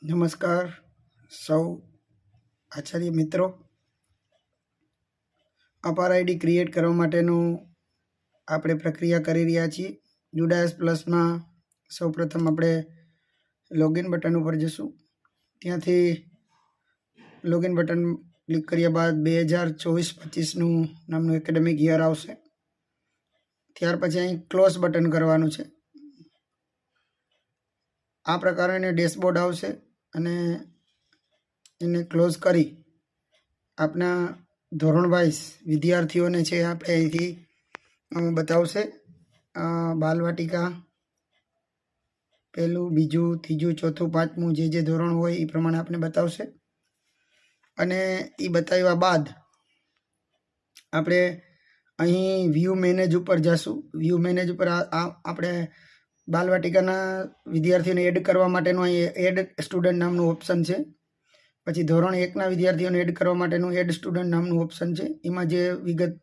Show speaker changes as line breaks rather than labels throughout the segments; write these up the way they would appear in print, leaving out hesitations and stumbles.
નમસ્કાર સૌ આચાર્ય મિત્રો. અપાર આઈડી ક્રિએટ કરવા માટેનું આપણે પ્રક્રિયા કરી રહ્યા છીએ. જુડાયસ પ્લસમાં સૌપ્રથમ આપણે લોગિન બટન ઉપર જશું. ત્યાંથી લોગિન બટન ક્લિક કર્યા બાદ 2024-25નું નામનું એકેડેમિક યર આવશે. ત્યાર પછી અહીં ક્લોઝ બટન કરવાનું છે. આ પ્રકારે ડેશબોર્ડ આવશે અને એને ક્લોઝ કરી આપના ધોરણ વાઇઝ વિદ્યાર્થીઓને છે આપણે અહીંથી બતાવશે. બાલવાટિકા પહેલું, બીજું, ત્રીજું, ચોથું, પાંચમું જે ધોરણ હોય એ પ્રમાણે આપણે બતાવશે. અને એ બતાવ્યા બાદ આપણે અહીં વ્યૂ મેનેજ ઉપર જશું. વ્યૂ મેનેજ ઉપર આપણે બાલવાટિકાના વિદ્યાર્થીઓને એડ કરવા માટેનું અહીં એડ સ્ટુડન્ટ નામનું ઓપ્શન છે. પછી ધોરણ 1ના વિદ્યાર્થીઓને એડ કરવા માટેનું એડ સ્ટુડન્ટ નામનું ઓપ્શન છે. એમાં જે વિગત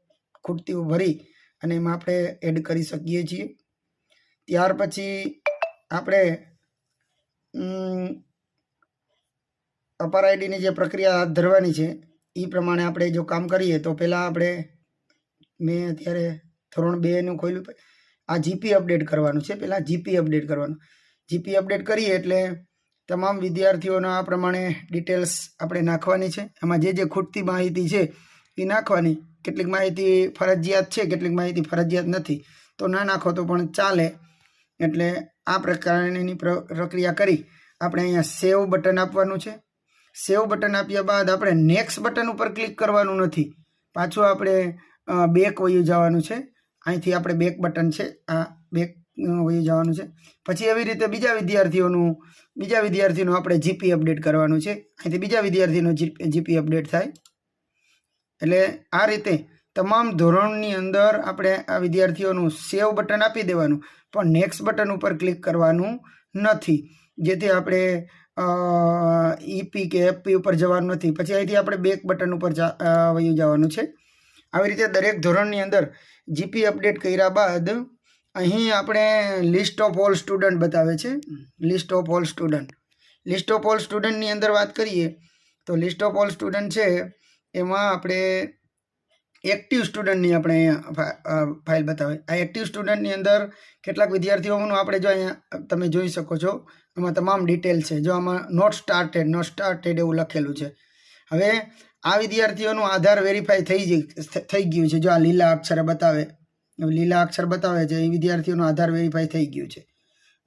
ખૂટતી ભરી અને એમાં આપણે એડ કરી શકીએ છીએ. ત્યાર પછી આપણે અપાર આઈડીની જે પ્રક્રિયા હાથ ધરવાની છે એ પ્રમાણે આપણે જો કામ કરીએ તો પહેલાં મેં અત્યારે ધોરણ 2નું ખોલ્યું. આ જીપી અપડેટ કરવાનું છે. પહેલાં જીપી અપડેટ કરવાનું. જીપી અપડેટ કરીએ એટલે તમામ વિદ્યાર્થીઓના આ પ્રમાણે ડિટેલ્સ આપણે નાખવાની છે. એમાં જે ખૂટતી માહિતી છે એ નાખવાની. કેટલીક માહિતી ફરજિયાત છે, કેટલીક માહિતી ફરજિયાત નથી, તો ના નાખો તો પણ ચાલે. એટલે આ પ્રકારની પ્રક્રિયા કરી આપણે અહીંયા સેવ બટન આપવાનું છે. સેવ બટન આપ્યા બાદ આપણે નેક્સ્ટ બટન ઉપર ક્લિક કરવાનું નથી. પાછું આપણે બેક વયું જવાનું છે. અહીંથી આપણે બેક બટન છે, આ બેક વયું જવાનું છે. પછી એવી રીતે બીજા વિદ્યાર્થીનું આપણે જીપી અપડેટ કરવાનું છે. અહીંથી બીજા વિદ્યાર્થીનો જીપી અપડેટ થાય. એટલે આ રીતે તમામ ધોરણની અંદર આપણે આ વિદ્યાર્થીઓનું સેવ બટન આપી દેવાનું, પણ નેક્સ્ટ બટન ઉપર ક્લિક કરવાનું નથી. જેથી આપણે ઈપી કે એફપી ઉપર જવાનું નથી. પછી અહીંથી આપણે બેક બટન ઉપર વયું જવાનું છે. આવી રીતે દરેક ધોરણની અંદર જીપી અપડેટ કર્યા બાદ અહીં આપણે લિસ્ટ ઓફ ઓલ સ્ટુડન્ટ બતાવે છે. લિસ્ટ ઓફ ઓલ સ્ટુડન્ટની અંદર વાત કરીએ તો લિસ્ટ ઓફ ઓલ સ્ટુડન્ટ છે એમાં આપણે એક્ટિવ સ્ટુડન્ટની આપણે અહીંયા ફાઇલ બતાવે. આ એક્ટિવ સ્ટુડન્ટની અંદર કેટલાક વિદ્યાર્થીઓનું આપણે જો અહીંયા તમે જોઈ શકો છો, એમાં તમામ ડિટેલ છે. જો આમાં નોટ સ્ટાર્ટેડ એવું લખેલું છે. હવે આ વિદ્યાર્થીઓનું આધાર વેરીફાઈ થઈ ગયું છે. જો આ લીલા અક્ષર બતાવે છે એ વિદ્યાર્થીઓનું આધાર વેરીફાઈ થઈ ગયું છે,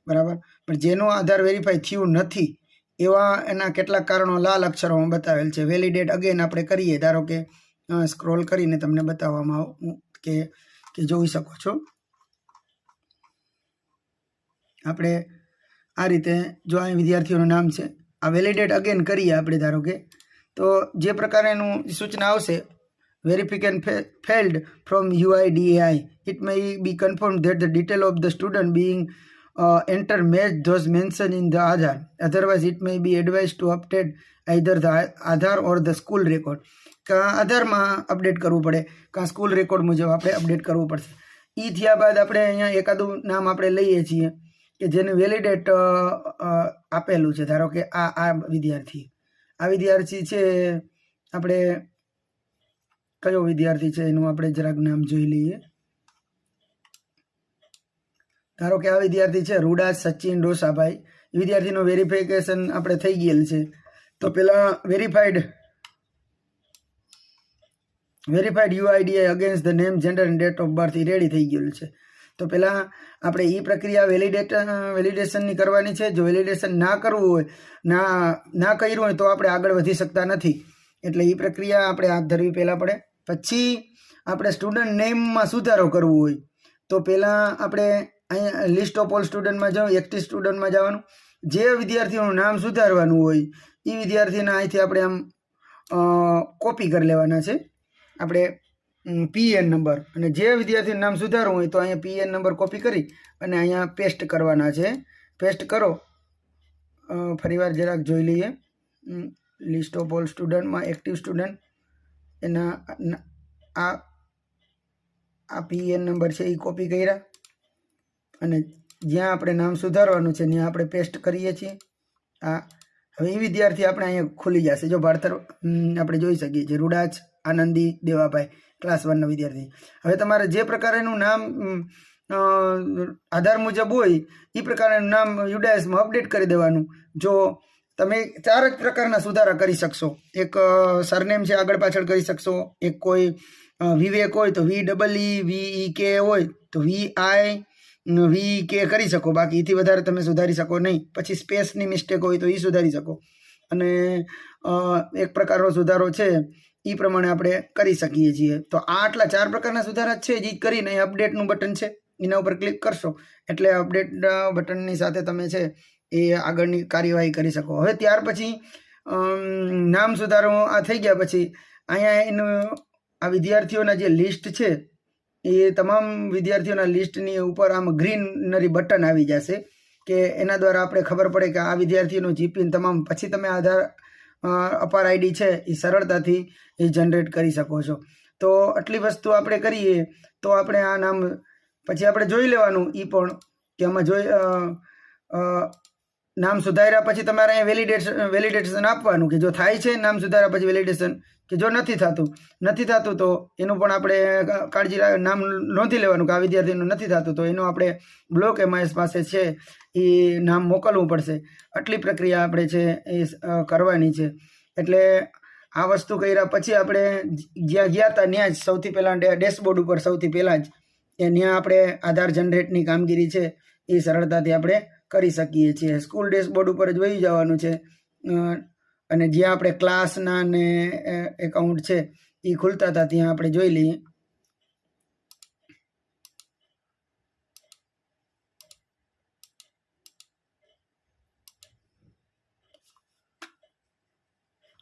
બરાબર. પણ જેનું આધાર વેરીફાઈ થયું નથી એવા એના કેટલાક કારણો લાલ અક્ષરોમાં બતાવેલ છે. વેલિડેટ અગેન આપણે કરીએ, ધારો કે સ્ક્રોલ કરીને તમને બતાવવામાં આવું કે જોઈ શકો છો. આપણે આ રીતે જો આ વિદ્યાર્થીઓનું નામ છે, આ વેલિડેટ અગેન કરીએ આપણે, ધારો કે તો જે પ્રકારેનું સૂચના આવશે, verification failed from UIDAI. It may be confirmed that the detail of the student being entered match those mentioned in the Aadhaar. Otherwise, it may be advised to update either the Aadhaar or the school record. કાં આધારમાં update કરવું પડે, કાં school record મુજબ આપણે update કરવું પડશે. એ થયા બાદ આપણે અહીંયા એકાદું નામ આપણે લઈએ છીએ કે જેને વેલિડેટ આપેલું છે. ધારો કે આ વિદ્યાર્થી છે, આપણે કયો વિદ્યાર્થી છે એનું આપણે જરાક નામ જોઈ લઈએ. ધારો કે આ વિદ્યાર્થી છે રૂડા સચિન ડોસાભાઈ. વિદ્યાર્થીનું વેરિફિકેશન આપણે થઈ ગયેલ છે. તો પેલા verified UIDA against the name, gender and date of birth એ રેડી થઈ ગયેલું છે. તો પહેલાં આપણે એ પ્રક્રિયા વેલિડેશનની કરવાની છે. જો વેલિડેશન ના કરવું હોય, ના કર્યું હોય તો આપણે આગળ વધી શકતા નથી. એટલે એ પ્રક્રિયા આપણે હાથ ધરવી પહેલાં પડે. પછી આપણે સ્ટુડન્ટ નેમમાં સુધારો કરવો હોય તો પહેલાં આપણે અહીંયા લિસ્ટ ઓફ ઓલ સ્ટુડન્ટમાં જાઓ, એક્ટિવ સ્ટુડન્ટમાં જવાનું. જે વિદ્યાર્થીઓનું નામ સુધારવાનું હોય એ વિદ્યાર્થીના અહીંથી આપણે આમ કોપી કરી લેવાના છે. આપણે PN નંબર, અને જે વિદ્યાર્થીનું નામ સુધારવું હોય તો અહીંયા PN નંબર કોપી કરી અને અહીંયા પેસ્ટ કરવાના છે. પેસ્ટ કરો. ફરીવાર જરાક જોઈ લઈએ. લિસ્ટ ઓફ ઓલ સ્ટુડન્ટમાં એક્ટિવ સ્ટુડન્ટ એના આ PN નંબર છે એ કોપી કર્યા અને જ્યાં આપણે નામ સુધારવાનું છે ત્યાં આપણે પેસ્ટ કરીએ છીએ. આ હવે એ વિદ્યાર્થી આપણે અહીંયા ખુલી જશે. જો ભણતર આપણે જોઈ શકીએ છીએ રૂડાચ આનંદી દેવાભાઈ ક્લાસ 1નો વિદ્યાર્થી. હવે તમારે જે પ્રકારનું નામ આધાર મુજબ હોય એ પ્રકારનું નામ યુડાએસમાં અપડેટ કરી દેવાનું. જો તમે 4 જ પ્રકારના સુધારા કરી શકશો. એક સરનેમ છે આગળ પાછળ કરી શકશો. એક કોઈ વિવેક હોય તો VEEVEK હોય તો VIVK કરી શકો. બાકી એથી વધારે તમે સુધારી શકો નહીં. પછી સ્પેસની મિસ્ટેક હોય તો એ સુધારી શકો. અને એક પ્રકારનો સુધારો છે એ પ્રમાણે આપણે કરી શકીએ છીએ. તો આટલા 4 પ્રકારના સુધારા છે જે કરીને અપડેટનું બટન છે એના ઉપર ક્લિક કરશો એટલે અપડેટ બટનની સાથે તમે છે એ આગળની કાર્યવાહી કરી શકો. હવે ત્યાર પછી નામ સુધારો આ થઈ ગયા પછી અહીંયા એનું આ વિદ્યાર્થીઓના જે લિસ્ટ છે એ તમામ વિદ્યાર્થીઓના લિસ્ટની ઉપર આમ ગ્રીનરી બટન આવી જશે કે એના દ્વારા આપણે ખબર પડે કે આ વિદ્યાર્થીઓનું જીપીન તમામ. પછી તમે આધાર અપાર આઈડી છે એ સરળતાથી એ જનરેટ કરી શકો છો. તો આટલી વસ્તુ આપણે કરીએ તો આપણે આ નામ પછી આપણે જોઈ લેવાનું એ પણ કે આમાં નામ સુધાર્યા પછી તમારે અહીંયા વેલિડેશન આપવાનું કે જો થાય છે નામ સુધાર્યા પછી વેલિડેશન, કે જો નથી થતું તો એનું પણ આપણે કાળજી નામ નોંધી લેવાનું કે આ વિદ્યાર્થીનું નથી થતું તો એનું આપણે બ્લોક MIS પાસે છે એ નામ મોકલવું પડશે. આટલી પ્રક્રિયા આપણે છે એ કરવાની છે. એટલે આ વસ્તુ કર્યા પછી આપણે જ્યાં ગયા હતા ત્યાં જ સૌથી પહેલાં ડેશબોર્ડ ઉપર સૌથી પહેલાં જ ત્યાં આપણે આધાર જનરેટની કામગીરી છે એ સરળતાથી આપણે કરી શકીએ છીએ. સ્કૂલ ડેશબોર્ડ ઉપર જ વહી જવાનું છે અને જ્યાં આપણે ક્લાસના ને એકાઉન્ટ છે એ ખુલતા હતા ત્યાં આપણે જોઈ લઈએ.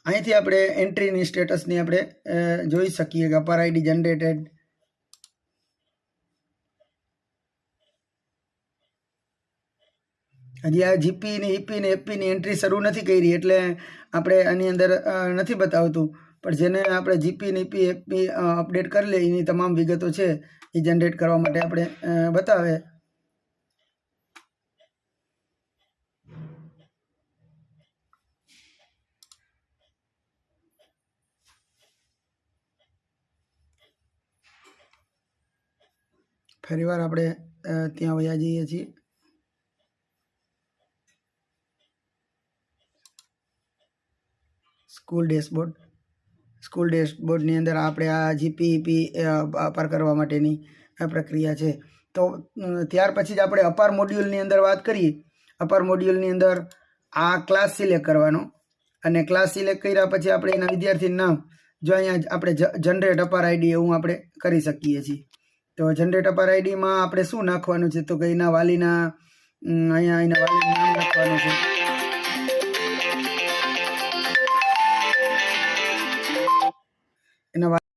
અહીંથી આપણે એન્ટ્રીની સ્ટેટસની આપણે જોઈ શકીએ કે અપાર આઈડી જનરેટેડ. હજી આ જીપી ને ઈપી ને એપી ની એન્ટ્રી શરૂ નથી કરી એટલે આપણે આની અંદર નથી બતાવતું. પણ જેને આપણે જીપી ને ઈપી એપી અપડેટ કરી લે એની તમામ વિગતો છે એ જનરેટ કરવા માટે આપણે બતાવે. ફરીવાર આપણે ત્યાં વયા જઈએ છીએ. સ્કૂલ ડેશબોર્ડની અંદર આપણે આ જીપીઈપી અપાર કરવા માટેની આ પ્રક્રિયા છે. તો ત્યાર પછી જ આપણે અપાર મોડ્યુલની અંદર વાત કરીએ. અપાર મોડ્યુલની અંદર આ ક્લાસ સિલેક્ટ કરવાનો અને ક્લાસ સિલેક્ટ કર્યા પછી આપણે એના વિદ્યાર્થીનું નામ જો અહીંયા આપણે જનરેટ અપાર આઈડી એવું આપણે કરી શકીએ છીએ. તો જનરેટ અપાર આઈડીમાં આપણે શું નાખવાનું છે તો કે એના વાલીના અહીંયા એના વાલીનું નામ નાખવાનું છે.